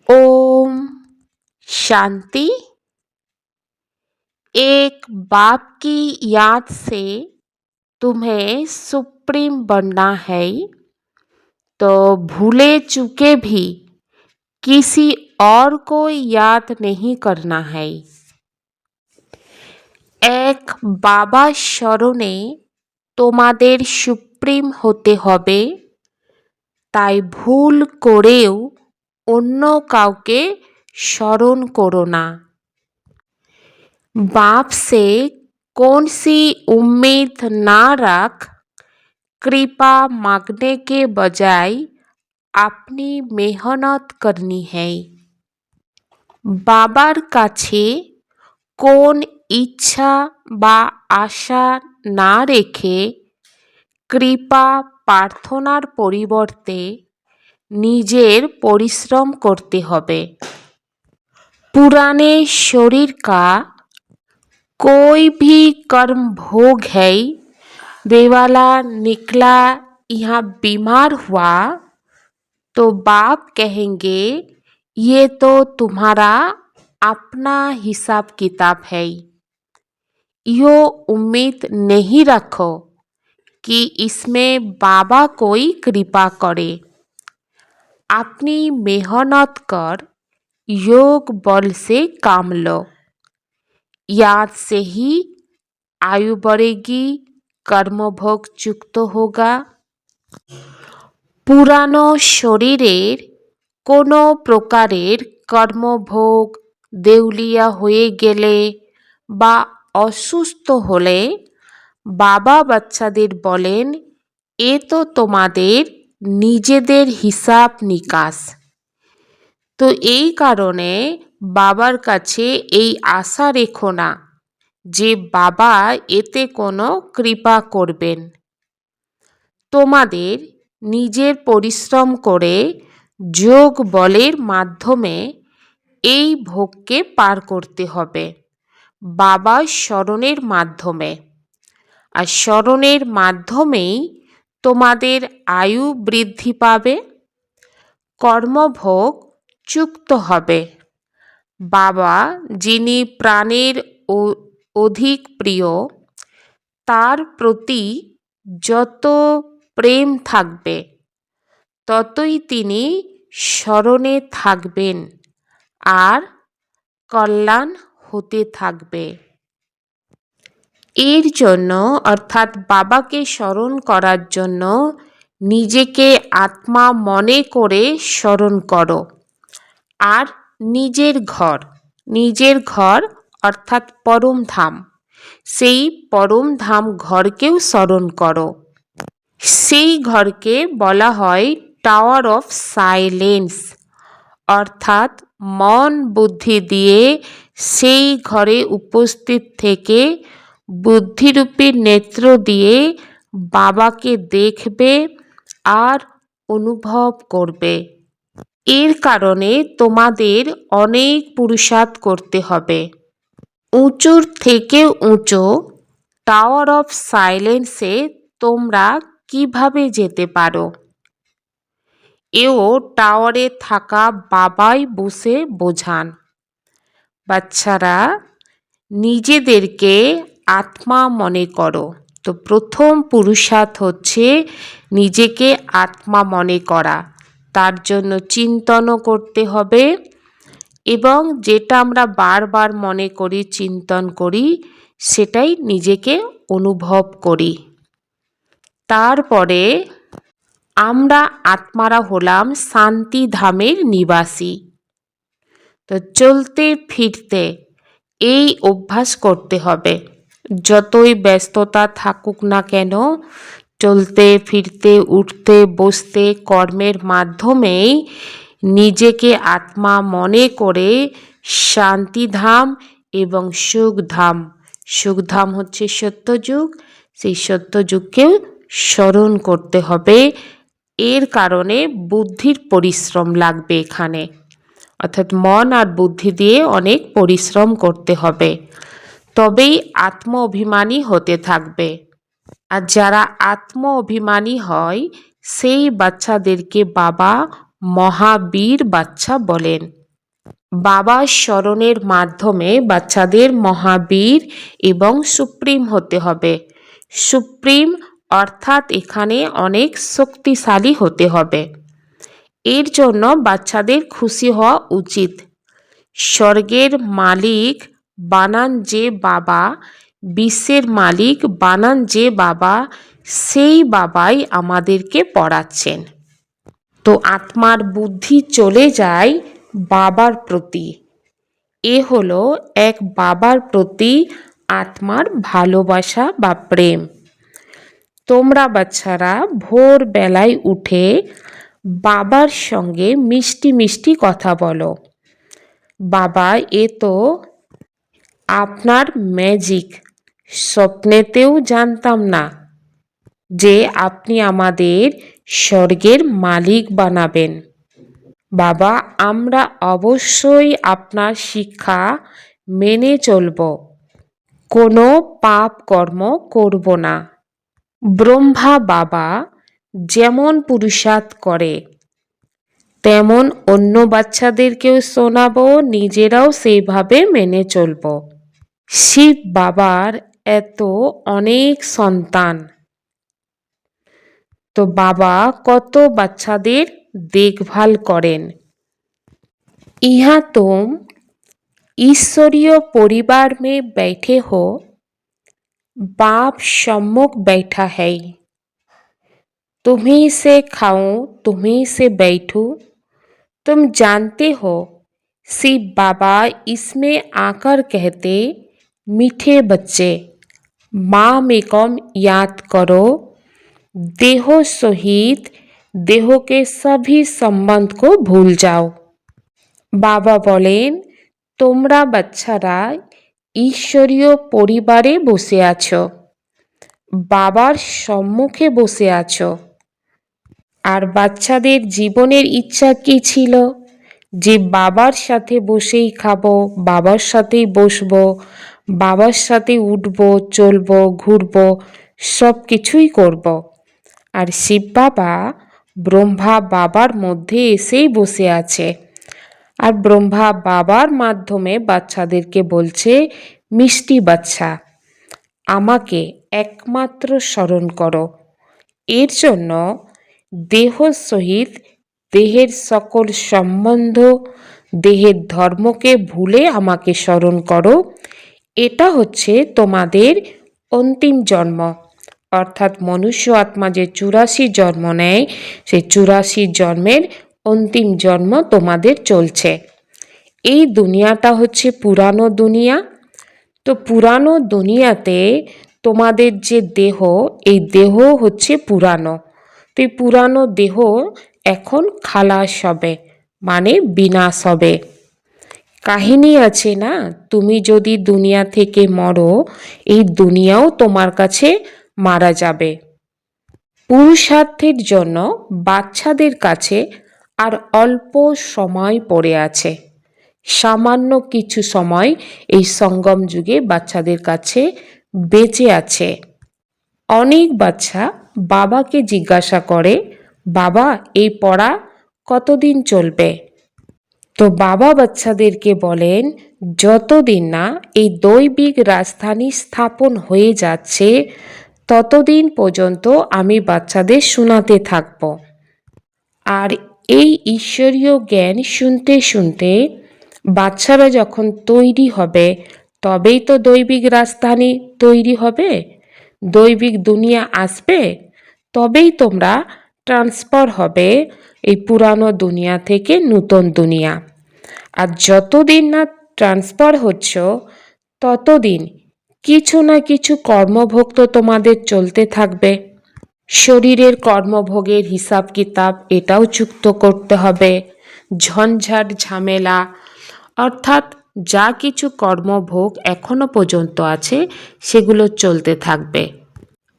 ओम शांति। एक बाप की याद से तुम्हें सुप्रीम बनना है, तो भूले चूके भी किसी और को याद नहीं करना है। এক বাবা স্মরণে তোমাদের সুপ্রিম হতে হবে, তাই ভুল করেও অন্য কাউকে স্মরণ করো না। बाप से कौन सी उम्मीद ना रख, कृपा मांगने के बजाय अपनी मेहनत करनी है। बाबार काछे কোন ইচ্ছা বা আশা না রেখে কৃপা প্রার্থনার পরিবর্তে নিজের পরিশ্রম করতে হবে। पुराने शरीर का कोई भी कर्म भोग है, देवाला निकला यहाँ बीमार हुआ तो बाप कहेंगे ये तो तुम्हारा अपना हिसाब किताब है। यो उम्मीद नहीं रखो कि इसमें बाबा कोई कृपा करे। अपनी मेहनत कर योग बल से काम लो। याद से ही आयु बढ़ेगी, कर्मभोग चुक्त होगा। पुरानो शरीरेर कोनो प्रकारेर कर्मभोग देउलिया হয়ে গেলে বা অসুস্থ হলে বাবা বাচ্চাদের বলেন, এ তো তোমাদের নিজেদের হিসাব নিকাশ। তো এই কারণে বাবার কাছে এই আশা রেখো না যে বাবা এতে কোনো কৃপা করবেন। তোমাদের নিজের পরিশ্রম করে যোগ বলের মাধ্যমে এই ভোগকে পার করতে হবে, বাবার স্মরণের মাধ্যমে। আর স্মরণের মাধ্যমেই তোমাদের আয়ু বৃদ্ধি পাবে, কর্মভোগ চুক্ত হবে। বাবা যিনি প্রাণের অধিক প্রিয়, তার প্রতি যত প্রেম থাকবে ততই তিনি স্মরণে থাকবেন আর কল্যাণ হতে থাকবে। এর জন্য অর্থাৎ বাবাকে স্মরণ করার জন্য নিজেকে আত্মা মনে করে স্মরণ করো। আর নিজের ঘর অর্থাৎ পরম ধাম, সেই পরম ধাম ঘরকেও স্মরণ করো। সেই ঘরকে বলা হয় টাওয়ার অফ সাইলেন্স, অর্থাৎ মন বুদ্ধি দিয়ে সেই ঘরে উপস্থিত থেকে বুদ্ধিরূপী নেত্র দিয়ে বাবাকে দেখবে আর অনুভব করবে। এর কারণে তোমাদের অনেক পুরুষার্থ করতে হবে। উঁচুর থেকে উঁচু টাওয়ার অফ সাইলেন্সে তোমরা কিভাবে যেতে পারো? এও টাওয়ারে থাকা বাবাই বসে বোঝান। বাচ্চারা নিজেদেরকে আত্মা মনে করো। তো প্রথম পুরুষার্থ হচ্ছে নিজেকে আত্মা মনে করা। তার জন্য চিন্তনও করতে হবে, এবং যেটা আমরা বারবার মনে করি, চিন্তন করি, সেটাই নিজেকে অনুভব করি। তারপরে আমরা আত্মারা হলাম শান্তিধামের নিবাসী। তো চলতে ফিরতে এই অভ্যাস করতে হবে। যতই ব্যস্ততা থাকুক না কেন, চলতে ফিরতে উঠতে বসতে কর্মের মাধ্যমেই নিজেকে আত্মা মনে করে শান্তিধাম এবং সুখধাম হচ্ছে সত্যযুগ, সেই সত্যযুগকেও স্মরণ করতে হবে। এর কারণে বুদ্ধির পরিশ্রম লাগবে এখানে, অর্থাৎ মন আর বুদ্ধি দিয়ে অনেক পরিশ্রম করতে হবে, তবেই আত্ম অভিমানী হতে থাকবে। আর যারা আত্ম অভিমানী হয় সেই বাচ্চাদেরকে বাবা মহাবীর বাচ্চা বলেন। বাবার স্মরণের মাধ্যমে বাচ্চাদের মহাবীর এবং সুপ্রিম হতে হবে। সুপ্রিম অর্থাৎ এখানে অনেক শক্তিশালী হতে হবে। এর জন্য বাচ্চাদের খুশি হওয়া উচিত। স্বর্গের মালিক বানান যে বাবা, বিশ্বের মালিক বানান যে বাবা, সেই বাবাই আমাদেরকে পড়াচ্ছেন। তো আত্মার বুদ্ধি চলে যায় বাবার প্রতি। এ হলো এক বাবার প্রতি আত্মার ভালোবাসা বা প্রেম। তোমরা বাচ্চারা ভোরবেলায় উঠে বাবার সঙ্গে মিষ্টি মিষ্টি কথা বলো। বাবা, এ তো আপনার ম্যাজিক, স্বপ্নেতেও জানতাম না যে আপনি আমাদের স্বর্গের মালিক বানাবেন। বাবা, আমরা অবশ্যই আপনার শিক্ষা মেনে চলব, কোনো পাপ কর্ম করব না। ব্রহ্মা বাবা যেমন পুরুষার্থ করে তেমন অন্য বাচ্চাদেরকেও শোনাবো, নিজেরাও সেইভাবে মেনে চলব। শিব বাবার এত অনেক সন্তান, তো বাবা কত বাচ্চাদের দেখভাল করেন। यहाँ तुम ईश्वरीय परिवार में बैठे हो, बाप सम्मुख बैठा है। तुम्हीं से खाऊं, तुम्हीं से बैठूं। तुम जानते हो शिव बाबा इसमें आकर कहते, मीठे बच्चे माम एकम याद करो, देहो सहित देह के सभी संबंध को भूल जाओ। বাবা বলেন, তোমরা বাচ্চারা ঈশ্বরীয় পরিবারে বসে আছো, বাবার সম্মুখে বসে আছো। আর বাচ্চাদের জীবনের ইচ্ছা কি ছিল? যে বাবার সাথে বসেই খাবো, বাবার সাথেই বসবো, বাবার সাথে উঠবো, চলবো, ঘুরবো, সব কিছুই করব। আর শিব বাবা ব্রহ্মা বাবার মধ্যে এসেই বসে আছে। আর ব্রহ্মা বাবার মাধ্যমে বাচ্চাদেরকে বলছে, মিষ্টি বাচ্চা, আমাকে একমাত্র স্মরণ করো। এর জন্য দেহ সহিত দেহের সকল সম্বন্ধ, দেহের ধর্মকে ভুলে আমাকে স্মরণ করো। এটা হচ্ছে তোমাদের অন্তিম জন্ম, অর্থাৎ মনুষ্য আত্মা যে 84 জন্ম নেয়, সেই 84 জন্মের অন্তিম জন্ম তোমাদের চলছে। এই দুনিয়াটা হচ্ছে পুরানো দুনিয়া। তো পুরানো দুনিয়াতে তোমাদের যে দেহ, এই দেহ হচ্ছে পুরানো। তো এই পুরানো দেহ এখন খালাস হবে, মানে বিনাশ হবে। কাহিনী আছে না, তুমি যদি দুনিয়া থেকে মরো, এই দুনিয়াও তোমার কাছে মারা যাবে। পুরুষার্থের জন্য বাচ্চাদের কাছে আর অল্প সময় পড়ে আছে। সামান্য কিছু সময় এই সঙ্গম যুগে বাচ্চাদের কাছে বেঁচে আছে। অনেক বাচ্চা বাবাকে জিজ্ঞাসা করে, বাবা, এই পড়া কতদিন চলবে? তো বাবা বাচ্চাদেরকে বলেন, যতদিন না এই দৈবিক রাজধানী স্থাপন হয়ে যাচ্ছে ততদিন পর্যন্ত আমি বাচ্চাদের শোনাতে থাকব। আর এই ঈশ্বরীয় জ্ঞান শুনতে শুনতে বাচ্চারা যখন তৈরি হবে, তবেই তো দৈবিক রাজধানী তৈরি হবে, দৈবিক দুনিয়া আসবে, তবেই তোমরা ট্রান্সফার হবে এই পুরানো দুনিয়া থেকে নূতন দুনিয়া। আর যতদিন না ট্রান্সফার হচ্ছ, ততদিন কিছু না কিছু কর্মভোগ তো তোমাদের চলতে থাকবে। শরীরের কর্মভোগের হিসাব কিতাব এটাও চুক্ত করতে হবে। ঝঞ্ঝাট ঝামেলা, অর্থাৎ যা কিছু কর্মভোগ এখনো পর্যন্ত আছে সেগুলো চলতে থাকবে।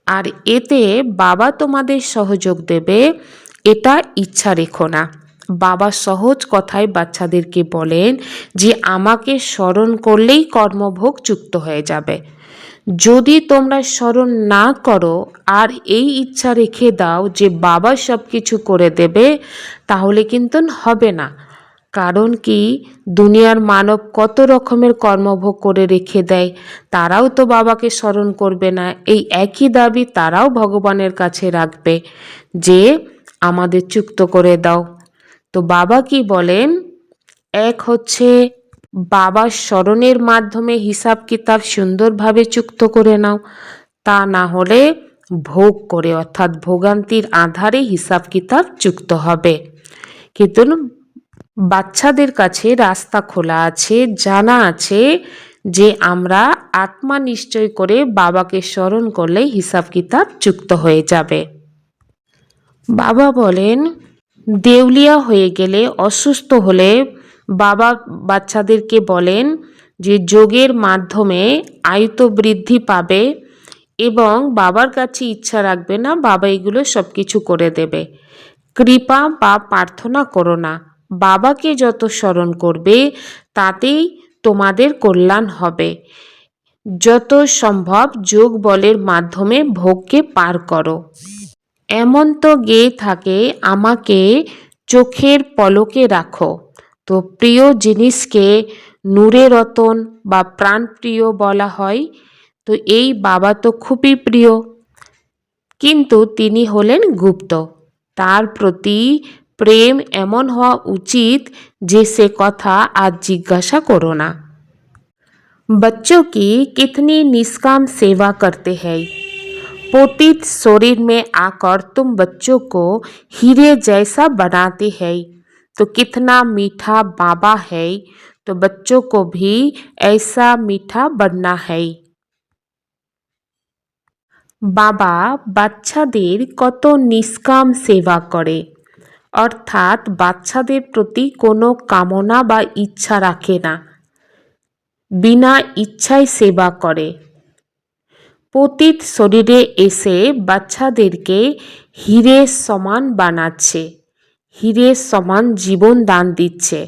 আর এতে বাবা তোমাদের সহযোগ দেবে, এটা ইচ্ছা রেখো না। বাবা সহজ কথায় বাচ্চাদেরকে বলেন যে আমাকে স্মরণ করলেই কর্মভোগ চুক্ত হয়ে যাবে। যদি তোমরা স্মরণ না করো আর এই ইচ্ছা রেখে দাও যে বাবা সব কিছু করে দেবে, তাহলে কিন্তু হবে না। কারণ কি, দুনিয়ার মানব কত রকমের কর্মভোগ করে রেখে দেয়, তারাও তো বাবাকে স্মরণ করবে না। এই একই দাবি তারাও ভগবানের কাছে রাখবে যে আমাদের চুক্ত করে দাও। তো বাবা কি বলেন, এক হচ্ছে বাবার স্মরণের মাধ্যমে হিসাব কিতাব সুন্দরভাবে চুক্ত করে নাও, তা না হলে ভোগ করে অর্থাৎ ভোগান্তির আধারে হিসাব কিতাব চুক্ত হবে। কিন্তু বাচ্চাদের কাছে রাস্তা খোলা আছে, জানা আছে যে আমরা আত্মা নিশ্চয় করে বাবাকে স্মরণ করলে হিসাব কিতাব চুক্ত হয়ে যাবে। বাবা বলেন, দেউলিয়া হয়ে গেলে, অসুস্থ হলে বাবা বাচ্চাদেরকে বলেন যে যোগের মাধ্যমে আয়ুত বৃদ্ধি পাবে এবং বাবার কাছে ইচ্ছা রাখবে না, বাবা এগুলো সব কিছু করে দেবে। কৃপা বা প্রার্থনা করো না, বাবাকে যত স্মরণ করবে তাতেই তোমাদের কল্যাণ হবে। যত সম্ভব যোগ বলের মাধ্যমে ভোগকে পার করো। এমন তো গেয়ে থাকে, আমাকে চোখের পলকে রাখো। তো প্রিয় জিনিসকে নূরে রতন বা প্রাণপ্রিয় বলা হয়। তো এই বাবা তো খুবই প্রিয়, কিন্তু তিনি হলেন গুপ্ত। তার প্রতি প্রেম এমন হওয়া উচিত যে সে কথা আজ জিজ্ঞাসা করো না। बच्चों की कितनी निष्काम सेवा करते हैं। पतित शरीर में आकर तुम बच्चों को हीरे जैसा बनाते हैं, तो कितना मीठा बाबा है। तो बच्चों को भी ऐसा मीठा बनना है। বাবা বাচ্চাদের কত নিষ্কাম সেবা করে, অর্থাৎ বাচ্চাদের প্রতি কোনো কামনা বা ইচ্ছা রাখে না, বিনা ইচ্ছায় সেবা করে। পতিত শরীরে এসে বাচ্চাদেরকে হীরের সমান বানাচ্ছে, হীরের সমান জীবন দান দিচ্ছে।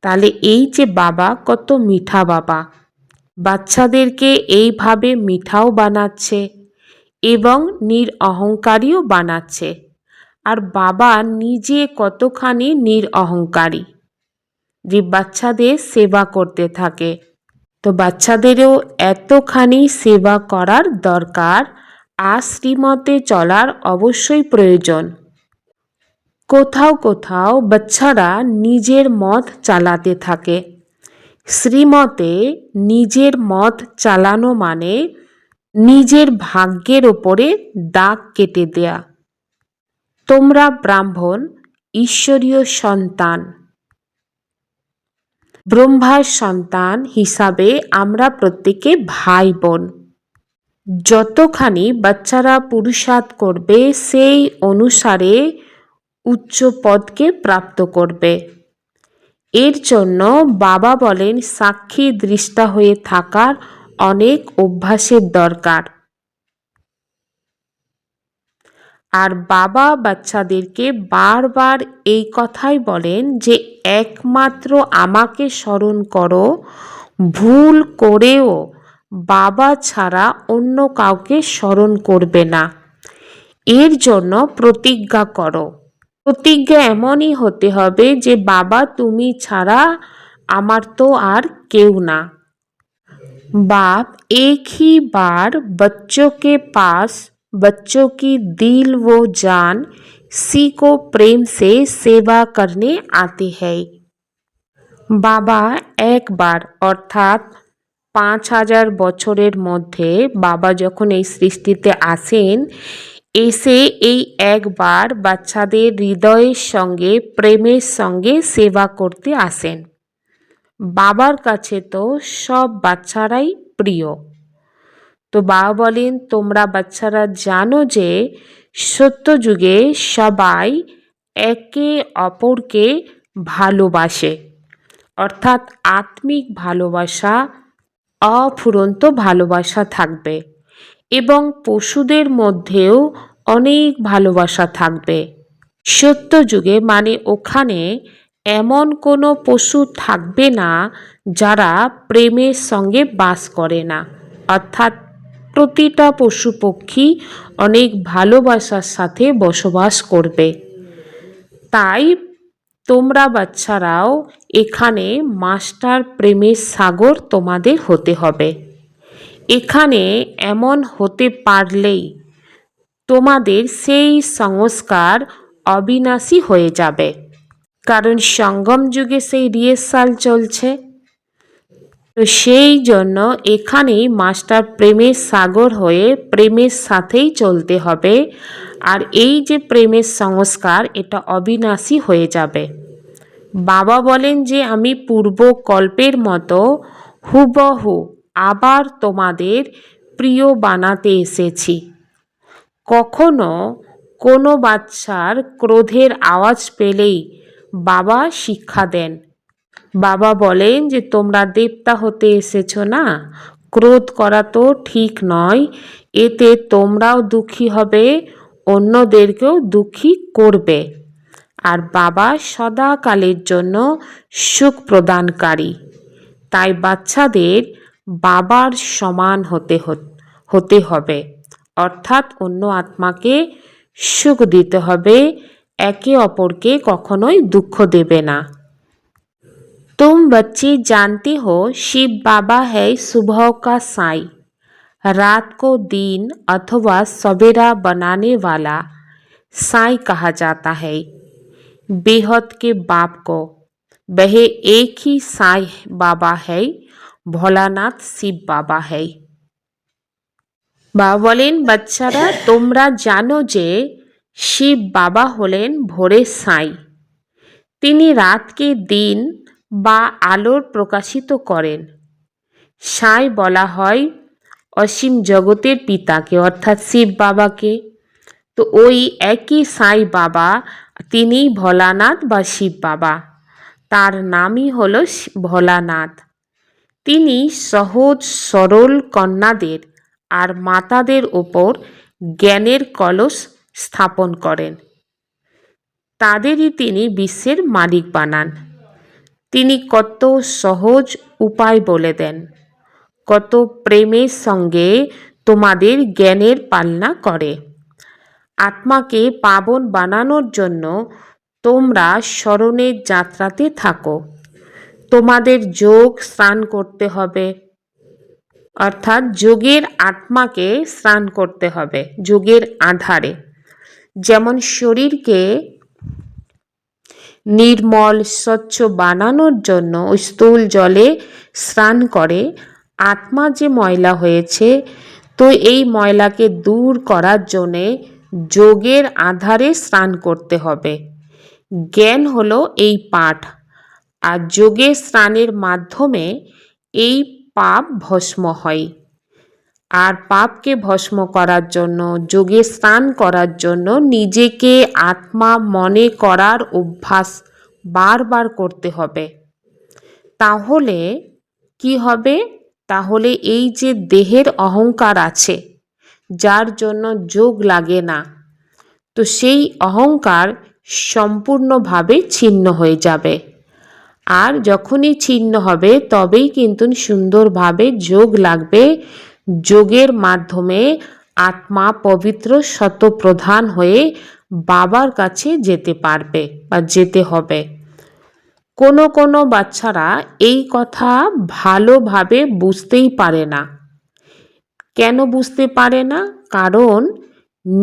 তাহলে এই যে বাবা কত মিঠা বাবা, বাচ্চাদেরকে এইভাবে মিঠাও বানাচ্ছে এবং নিরঅহংকারীও বানাচ্ছে। আর বাবা নিজে কতখানি নিরঅহংকারী, যে বাচ্চাদের সেবা করতে থাকে। তো বাচ্চাদেরও এতখানি সেবা করার দরকার, আর শ্রীমতে চলার অবশ্যই প্রয়োজন। কোথাও কোথাও বাচ্চারা নিজের মত চালাতে থাকে। শ্রীমতে নিজের মত চালানো মানে নিজের ভাগ্যের ওপরে দাগ কেটে দেয়া। তোমরা ব্রাহ্মণ, ঈশ্বরীয় সন্তান, ব্রহ্মার সন্তান হিসাবে আমরা প্রত্যেকে ভাই বোন। যতখানি বাচ্চারা পুরুষার্থ করবে সেই অনুসারে উচ্চ পদকে প্রাপ্ত করবে। এর জন্য বাবা বলেন সাক্ষী দৃষ্টা হয়ে থাকার অনেক অভ্যাসের দরকার। আর বাবা বাচ্চাদেরকে বারবার এই কথাই বলেন যে একমাত্র আমাকে স্মরণ করো, ভুল করেও বাবা ছাড়া অন্য কাউকে স্মরণ করবে না। এর জন্য প্রতিজ্ঞা করো। প্রতিজ্ঞা এমনই হতে হবে যে বাবা তুমি ছাড়া আমার তো আর কেউ না। बाप एक ही बार बच्चों के पास बच्चों की दिल व जान सी को प्रेम से सेवा करने आते हैं। বাবা একবার অর্থাৎ 5000 বছরের মধ্যে বাবা যখন এই সৃষ্টিতে আসেন, এসে এই একবার বাচ্চাদের হৃদয়ের সঙ্গে প্রেমের সঙ্গে সেবা করতে আসেন। বাবার কাছে তো সব বাচ্চারাই প্রিয়। তো বাবা বলেন তোমরা বাচ্চারা জানো যে সত্যযুগে সবাই একে অপরকে ভালোবাসে, অর্থাৎ আত্মিক ভালোবাসা, অফুরন্ত ভালোবাসা থাকবে এবং পশুদের মধ্যেও অনেক ভালোবাসা থাকবে। সত্যযুগে মানে ওখানে এমন কোনো পশু থাকবে না যারা প্রেমের সঙ্গে বাস করে না, অর্থাৎ প্রতিটা পশু পক্ষী অনেক ভালোবাসার সাথে বসবাস করবে। তাই তোমরা বাচ্চারাও এখানে মাস্টার প্রেমের সাগর তোমাদের হতে হবে। এখানে এমন হতে পারলেই তোমাদের সেই সংস্কার অবিনাশী হয়ে যাবে। কারণ সঙ্গম যুগে সেই রিহার্সাল চলছে, তো সেই জন্য এখানেই মাস্টার প্রেমের সাগর হয়ে প্রেমের সাথেই চলতে হবে। আর এই যে প্রেমের সংস্কার, এটা অবিনাশী হয়ে যাবে। বাবা বলেন যে আমি পূর্ব কল্পের মতো হুবহু আবার তোমাদের প্রিয় বানাতে এসেছি। কখনো কোনো বাচ্চার ক্রোধের আওয়াজ পেলেই বাবা শিক্ষা দেন। বাবা বলেন যে তোমরা দেবতা হতে এসেছো না, ক্রোধ করা তো ঠিক নয়, এতে তোমরাও দুঃখী হবে, অন্যদেরকেও দুঃখী করবে। আর বাবা সদাকালের জন্য সুখ প্রদানকারী। তাই বাচ্চাদের বাবার সমান হতে হবে, অর্থাৎ অন্য আত্মাকে সুখ দিতে হবে, একে অপরকে কখনোই দুঃখ দেবে না। तुम बच्चे जानते हो शिव बाबा है सुबह का साई, रात को दिन अथवा सवेरा बनाने वाला साई कहा जाता है। बेहद के बाप को वह एक ही साई बाबा है, भोलानाथ शिव बाबा है। বাবা বলেন বাচ্চারা তোমরা জানো যে শিব বাবা হলেন ভোরের সাই। তিনি রাতকে দিন বা আলোর প্রকাশিত করেন। সাই বলা হয় অসীম জগতের পিতাকে, অর্থাৎ শিব বাবাকে। তো ওই একই সাই বাবা তিনি ভোলানাথ বা শিব বাবা, তার নামই হলো ভোলানাথ। তিনি সহজ সরল কন্যাদের আর মাতাদের ওপর জ্ঞানের কলস স্থাপন করেন, তাদেরই তিনি বিশ্বের মালিক বানান। তিনি কত সহজ উপায় বলে দেন, কত প্রেমের সঙ্গে তোমাদের জ্ঞানের পালনা করে। আত্মাকে পাবন বানানোর জন্য তোমরা স্মরণের যাত্রাতে থাকো। তোমাদের যোগ স্নান করতে হবে, অর্থাৎ যোগের আত্মাকে স্নান করতে হবে যোগের আধারে। যেমন শরীরকে নির্মল স্বচ্ছ বানানোর জন্য স্থূল জলে স্নান করে, আত্মা যে ময়লা হয়েছে, তো এই ময়লাকে দূর করার জন্যে যোগের আধারে স্নান করতে হবে। জ্ঞান হলো এই পাঠ, আর যোগের স্নানের মাধ্যমে এই পাপ ভস্ম হয়। আর পাপকে ভস্ম করার জন্য, যোগে স্নান করার জন্য নিজেকে আত্মা মনে করার অভ্যাস বারবার করতে হবে। তাহলে কি হবে? তাহলে এই যে দেহের অহংকার আছে, যার জন্য যোগ লাগে না, তো সেই অহংকার সম্পূর্ণভাবে ছিন্ন হয়ে যাবে। আর যখনই ছিন্ন হবে তবেই কিন্তু সুন্দরভাবে যোগ লাগবে। যোগের মাধ্যমে আত্মা পবিত্র শতপ্রধান হয়ে বাবার কাছে যেতে পারবে বা যেতে হবে। কোনো কোনো বাচ্চারা এই কথা ভালোভাবে বুঝতেই পারে না। কেন বুঝতে পারে না? কারণ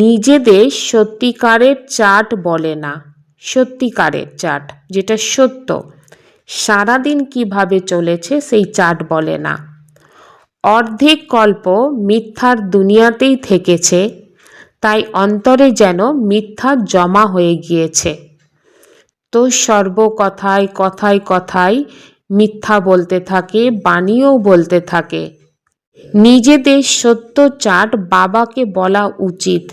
নিজেদের সত্যিকারের চার্ট বলে না। সত্যিকারের চার্ট, যেটা সত্য, সারাদিন কিভাবে চলেছে সেই চার্ট বলে না। অর্ধেক কল্প মিথ্যার দুনিয়াতেই থেকেছে, তাই অন্তরে যেন মিথ্যা জমা হয়ে গিয়েছে। তো সর্বকথায় কথায় কথায় মিথ্যা বলতে থাকে, বাণীও বলতে থাকে। নিজেদের সত্য চার্ট বাবাকে বলা উচিত।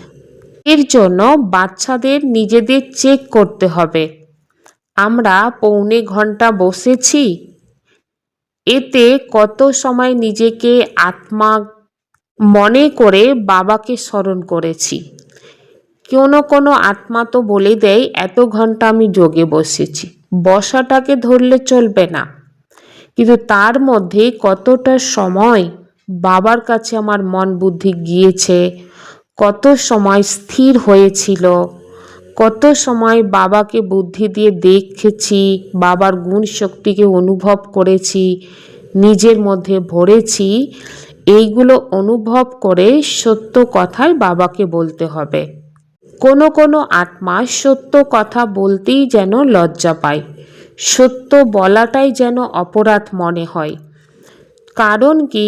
এর জন্য বাচ্চাদের নিজেদের চেক করতে হবে। আমরা পৌনে ঘন্টা বসেছি, এতে কত সময় নিজেকে আত্মা মনে করে বাবাকে স্মরণ করেছি। কোনো কোনো আত্মা তো বলে দেয় এত ঘন্টা আমি যোগে বসেছি। বসাটাকে ধরলে চলবে না, কিন্তু তার মধ্যে কতটা সময় বাবার কাছে আমার মন বুদ্ধি গিয়েছে, কত সময় স্থির হয়েছিল, কত সময় বাবাকে বুদ্ধি দিয়ে দেখেছি, বাবার গুণ শক্তিকে অনুভব করেছি, নিজের মধ্যে ভরেছি। এইগুলো অনুভব করে সত্য কথাই বাবাকে বলতে হবে। কোনো কোনো আত্মা সত্য কথা বলতেই যেন লজ্জা পায়, সত্য বলাটাই যেন অপরাধ মনে হয়। কারণ কি,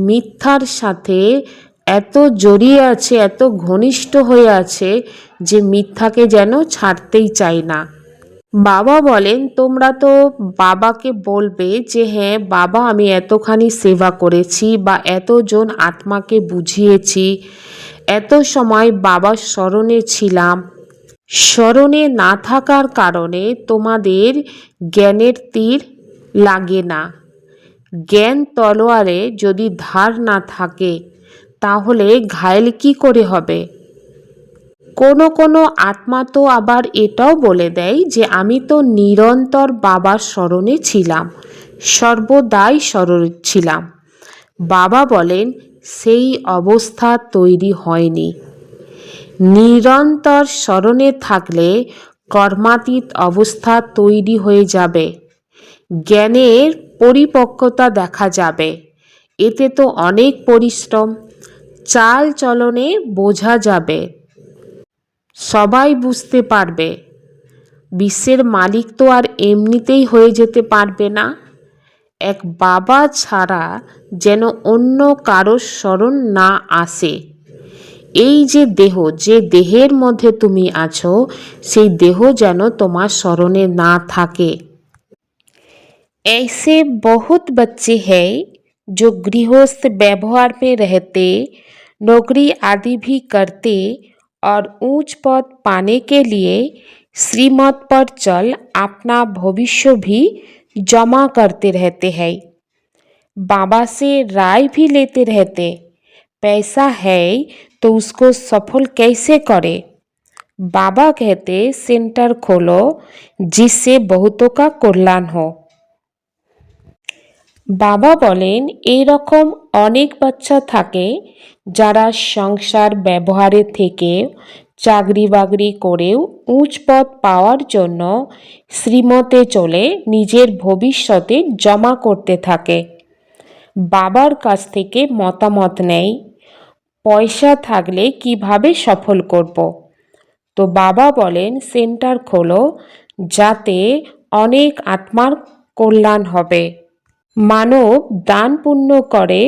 মিথ্যার সাথে এত জড়িয়ে আছে, এত ঘনিষ্ঠ হয়ে আছে যে মিথ্যাকে যেন ছাড়তেই চায় না। বাবা বলেন, তোমরা তো বাবাকে বলবে যে হ্যাঁ বাবা, আমি এতখানি সেবা করেছি বা এতজন আত্মাকে বুঝিয়েছি, এত সময় বাবার স্মরণে ছিলাম। স্মরণে না থাকার কারণে তোমাদের জ্ঞানের তীর লাগে না। জ্ঞান তলোয়ারে যদি ধার না থাকে তাহলে ঘায়েল কি করে হবে? কোনো কোনো আত্মা তো আবার এটাও বলে দেয় যে আমি তো নিরন্তর বাবার স্মরণে ছিলাম, সর্বদাই স্মরণে ছিলাম। বাবা বলেন, সেই অবস্থা তৈরি হয়নি। নিরন্তর স্মরণে থাকলে কর্মাতীত অবস্থা তৈরি হয়ে যাবে, জ্ঞানের পরিপক্কতা দেখা যাবে। এতে তো অনেক পরিশ্রম, চাল চলনে বোঝা যাবে, সবাই বুঝতে পারবে। বিশ্বের মালিক তো আর এমনিতেই হয়ে যেতে পারবে না। এক বাবা ছাড়া যেন অন্য কারোর স্মরণ না আসে। এই যে দেহ, যে দেহের মধ্যে তুমি আছো, সেই দেহ যেন তোমার স্মরণে না থাকে। ऐसे बहुत बच्चे हैं जो गृहस्थ व्यवहार में रहते, नौकरी आदि भी करते और ऊंच पद पाने के लिए श्रीमत पर चल अपना भविष्य भी जमा करते रहते हैं। बाबा से राय भी लेते रहते, पैसा है तो उसको सफल कैसे करे। बाबा कहते सेंटर खोलो जिससे बहुतों का कल्याण हो। বাবা বলেন, এই রকম অনেক বাচ্চা থাকে যারা সংসার ব্যবহারে থেকে চাকরি বাকরি করেও উচ্চ পদ পাওয়ার জন্য শ্রীমতে চলে নিজের ভবিষ্যতে জমা করতে থাকে। বাবার কাছ থেকে মতামত নেয়, পয়সা থাকলে কিভাবে সফল করব। তো বাবা বলেন, সেন্টার খোলো যাতে অনেক আত্মার কল্যাণ হবে। মানব দান পুণ্য করে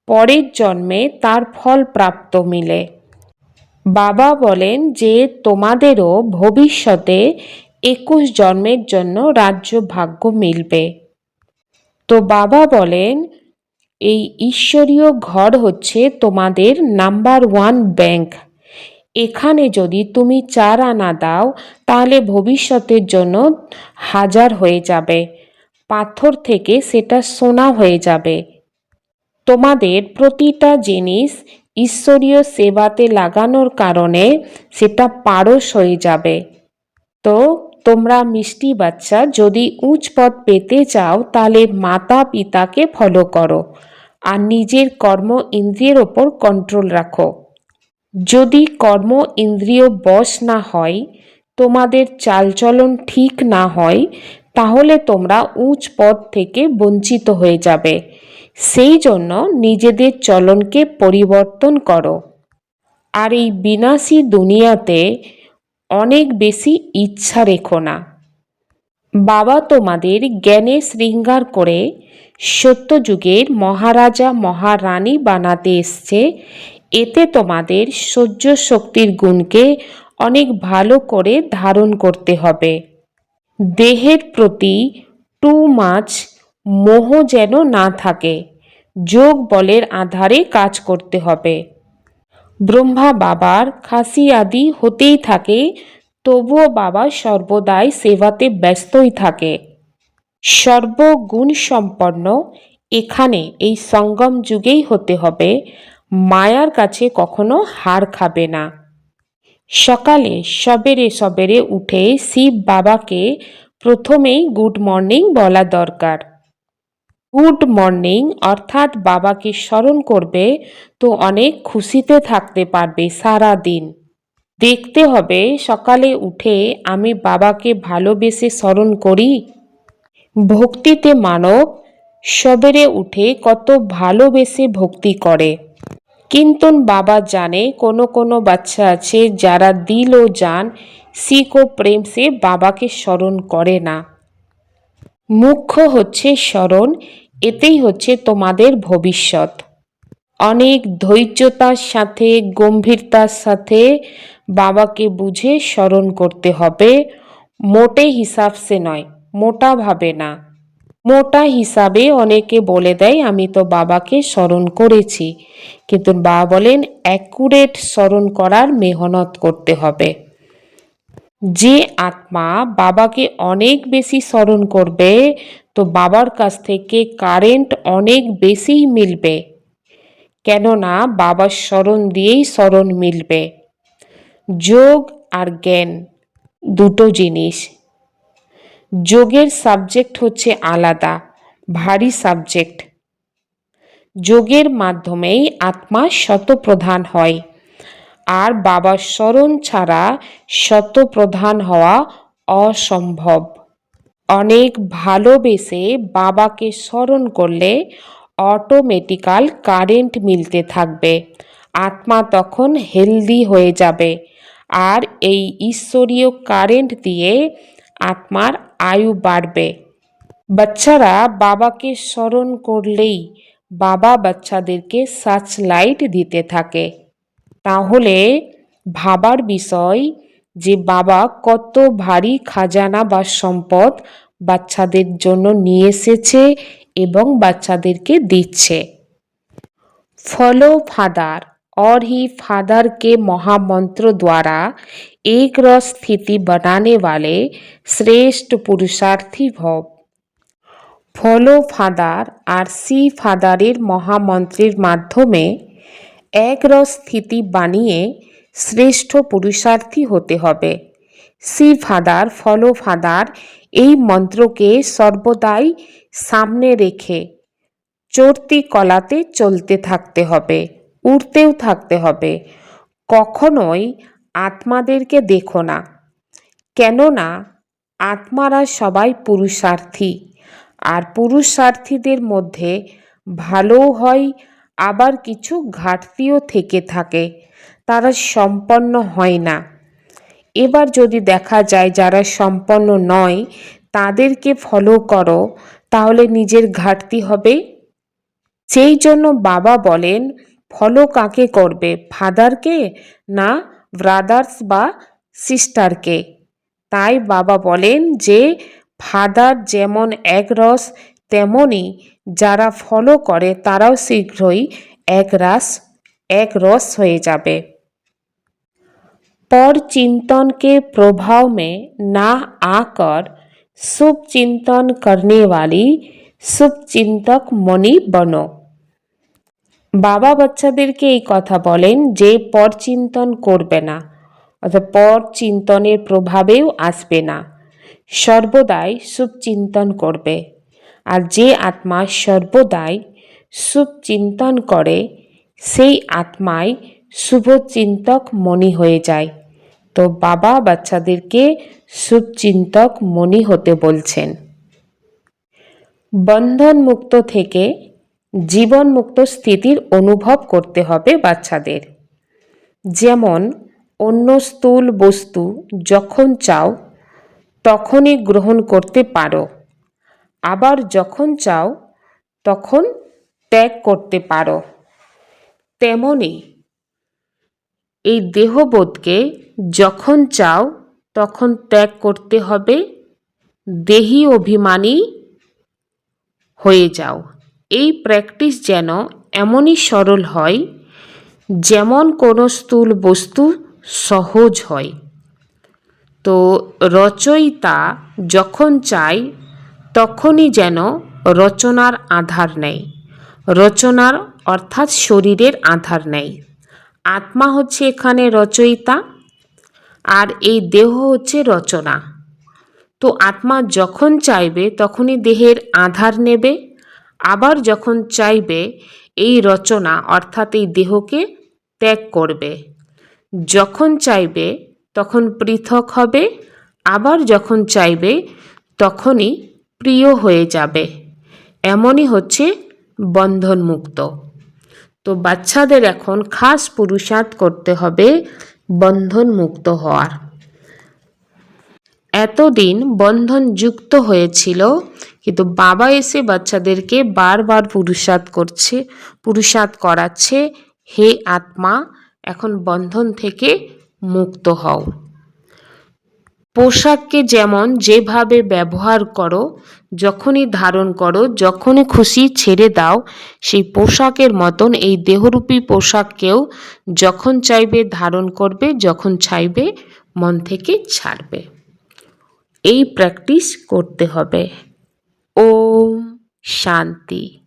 পরের জন্মে তার ফল প্রাপ্ত মিলে। বাবা বলেন যে তোমাদেরও ভবিষ্যতে 21 জন্মের জন্য রাজ্য ভাগ্য মিলবে। তো বাবা বলেন, এই ঈশ্বরীয় ঘর হচ্ছে তোমাদের নাম্বার 1 ব্যাংক। এখানে যদি তুমি 4 আনা দাও তাহলে ভবিষ্যতের জন্য 1000 হয়ে যাবে, পাথর থেকে সেটা সোনা হয়ে যাবে। তোমাদের প্রতিটা জিনিস ঈশ্বরীয় সেবাতে লাগানোর কারণে সেটা পারস হয়ে যাবে। তো তোমরা মিষ্টি বাচ্চা, যদি উচ্চ পদ পেতে চাও তাহলে মাতা পিতাকে ফলো করো আর নিজের কর্ম ইন্দ্রিয়ের ওপর কন্ট্রোল রাখো। যদি কর্ম ইন্দ্রিয় বশ না হয়, তোমাদের চালচলন ঠিক না হয়, তাহলে তোমরা উচ্চ পদ থেকে বঞ্চিত হয়ে যাবে। সেই জন্য নিজেদের চলনকে পরিবর্তন করো। আর এই বিনাশী দুনিয়াতে অনেক বেশি ইচ্ছা রেখো না। বাবা তোমাদের জ্ঞানে শৃঙ্গার করে সত্যযুগের মহারাজা মহারানী বানাতে এসছে। এতে তোমাদের সহ্য শক্তির গুণকে অনেক ভালো করে ধারণ করতে হবে। দেহের প্রতি টু মাচ মোহ যেন না থাকে, যোগ বলের আধারে কাজ করতে হবে। ব্রহ্মা বাবার খাসি আদি হতেই থাকে, তবুও বাবা সর্বদাই সেবাতে ব্যস্তই থাকে। সর্বগুণ সম্পন্ন এখানে এই সঙ্গম যুগেই হতে হবে, মায়ার কাছে কখনো হার খাবে না। সকালে সবেরে সবেরে উঠে শিব বাবাকে প্রথমেই গুড মর্নিং বলা দরকার। গুড মর্নিং অর্থাৎ বাবাকে স্মরণ করবে তো অনেক খুশিতে থাকতে পারবে সারা দিন। দেখতে হবে সকালে উঠে আমি বাবাকে ভালোবেসে স্মরণ করি। ভক্তিতে মানব সবেরে উঠে কত ভালোবেসে ভক্তি করে, কিন্তু বাবা জানে কোনো কোনো বাচ্চা আছে যারা দিল ও জান শিখ ও প্রেম সে বাবাকে স্মরণ করে না। মুখ্য হচ্ছে স্মরণ, এতেই হচ্ছে তোমাদের ভবিষ্যৎ। অনেক ধৈর্যতার সাথে গম্ভীরতার সাথে বাবাকে বুঝে স্মরণ করতে হবে, মোটে হিসাব সে নয়, মোটাভাবে না। মোটা হিসাবে অনেকে বলে দেয় আমি তো বাবাকে স্মরণ করেছি, কিন্তু বাবা বলেন অ্যাকুরেট স্মরণ করার মেহনত করতে হবে। যে আত্মা বাবাকে অনেক বেশি স্মরণ করবে তো বাবার কাছ থেকে কারেন্ট অনেক বেশি মিলবে, কেননা বাবার স্মরণ দিয়েই স্মরণ মিলবে। যোগ আর জ্ঞান দুটো জিনিস। যোগের সাবজেক্ট হচ্ছে আলাদা, ভারী সাবজেক্ট। যোগের মাধ্যমেই আত্মা শতপ্রধান হয়, আর বাবার স্মরণ ছাড়া শতপ্রধান হওয়া অসম্ভব। অনেক ভালোবেসে বাবাকে স্মরণ করলে অটোমেটিক্যাল কারেন্ট মিলতে থাকবে, আত্মা তখন হেলদি হয়ে যাবে, আর এই ঈশ্বরীয় কারেন্ট দিয়ে আত্মার আয়ু বাড়বে। বাচ্চারা বাবাকে স্মরণ করলেই বাবা বাচ্চাদেরকে সার্চলাইট দিতে থাকে। তাহলে ভাবার বিষয় যে বাবা কত ভারী খাজানা বা সম্পদ বাচ্চাদের জন্য নিয়ে এসেছে এবং বাচ্চাদেরকে দিচ্ছে। फॉलो फादर और ही फादर के महामंत्र द्वारा एक रस स्थिति बनाने वाले श्रेष्ठ पुरुषार्थी भव। फॉलो फादर আর সি ফাদারের মহামন্ত্রের মাধ্যমে এক রস স্থিতি বানিয়ে শ্রেষ্ঠ পুরুষার্থী হতে হবে। সি ফাদার ফলো ফাদার এই মন্ত্রকে সর্বদাই সামনে রেখে চড়তি কলাতে চলতে থাকতে হবে, উড়তেও থাকতে হবে। কখনোই আত্মাদেরকে দেখো না, কেননা আত্মারা সবাই পুরুষার্থী, আর পুরুষার্থীদের মধ্যে ভালোও হয়, আবার কিছু ঘাটতিও থেকে থাকে, তারা সম্পন্ন হয় না। এবার যদি দেখা যায় যারা সম্পন্ন নয় তাদেরকে ফলো করো, তাহলে নিজের ঘাটতি হবে। সেই জন্য বাবা বলেন ফলো কাকে করবে, ফাদারকে না ব্রাদার্স বা সিস্টারকে। তাই বাবা বলেন যে ফাদার যেমন এক রস, তেমনি যারা ফলো করে তারাও শীঘ্রই এক रस হয়ে যাবে। पर चिंतन के प्रभाव में ना आकर शुभ चिंतन करने वाली शुभ चिंतक मणि बनो। বাবা বাচ্চাদেরকে এই কথা বলেন যে পর চিন্তন করবে না, অর্থাৎ পর চিন্তনের প্রভাবেও আসবে না, সর্বদাই শুভ চিন্তন করবে। আর যে আত্মা সর্বদাই শুভ চিন্তন করে সেই আত্মাই শুভ চিন্তক মণি হয়ে যায়। তো বাবা বাচ্চাদেরকে শুভ চিন্তক মণি হতে বলছেন। বন্ধন মুক্ত থেকে জীবন মুক্ত স্থিতির অনুভব করতে হবে বাচ্চাদের। যেমন অন্য স্থূল বস্তু যখন চাও তখনই গ্রহণ করতে পারো, আবার যখন চাও তখন ত্যাগ করতে পারো, তেমনি এই দেহবোধকে যখন চাও তখন ত্যাগ করতে হবে, দেহি অভিমানী হয়ে যাও। এই প্র্যাকটিস যেন এমনই সরল হয় যেমন কোনো স্থূল বস্তু সহজ হয়। তো রচয়িতা যখন চায় তখনই যেন রচনার আধার নেয়, রচনার অর্থাৎ শরীরের আধার নেয়। আত্মা হচ্ছে এখানে রচয়িতা, আর এই দেহ হচ্ছে রচনা। তো আত্মা যখন চাইবে তখনই দেহের আধার নেবে, আবার যখন চাইবে এই রচনা অর্থাৎ এই দেহকে ত্যাগ করবে। যখন চাইবে তখন পৃথক হবে, আবার যখন চাইবে তখনই প্রিয় হয়ে যাবে। এমনই হচ্ছে বন্ধনমুক্ত। তো বাচ্চাদের এখন খাস পুরুষার্থ করতে হবে বন্ধনমুক্ত হওয়ার। এতদিন বন্ধনযুক্ত হয়েছিল, কিন্তু বাবা এসে বাচ্চাদেরকে বারবার পুরুষার্থ করাচ্ছে, হে আত্মা এখন বন্ধন থেকে মুক্ত হও। পোশাককে যেমন যেভাবে ব্যবহার করো, যখনই ধারণ করো, যখনই খুশি ছেড়ে দাও, সেই পোশাকের মতন এই দেহরূপী পোশাককেও যখন চাইবে ধারণ করবে, যখন চাইবে মন থেকে ছাড়বে। এই প্র্যাকটিস করতে হবে। ওম শান্তি।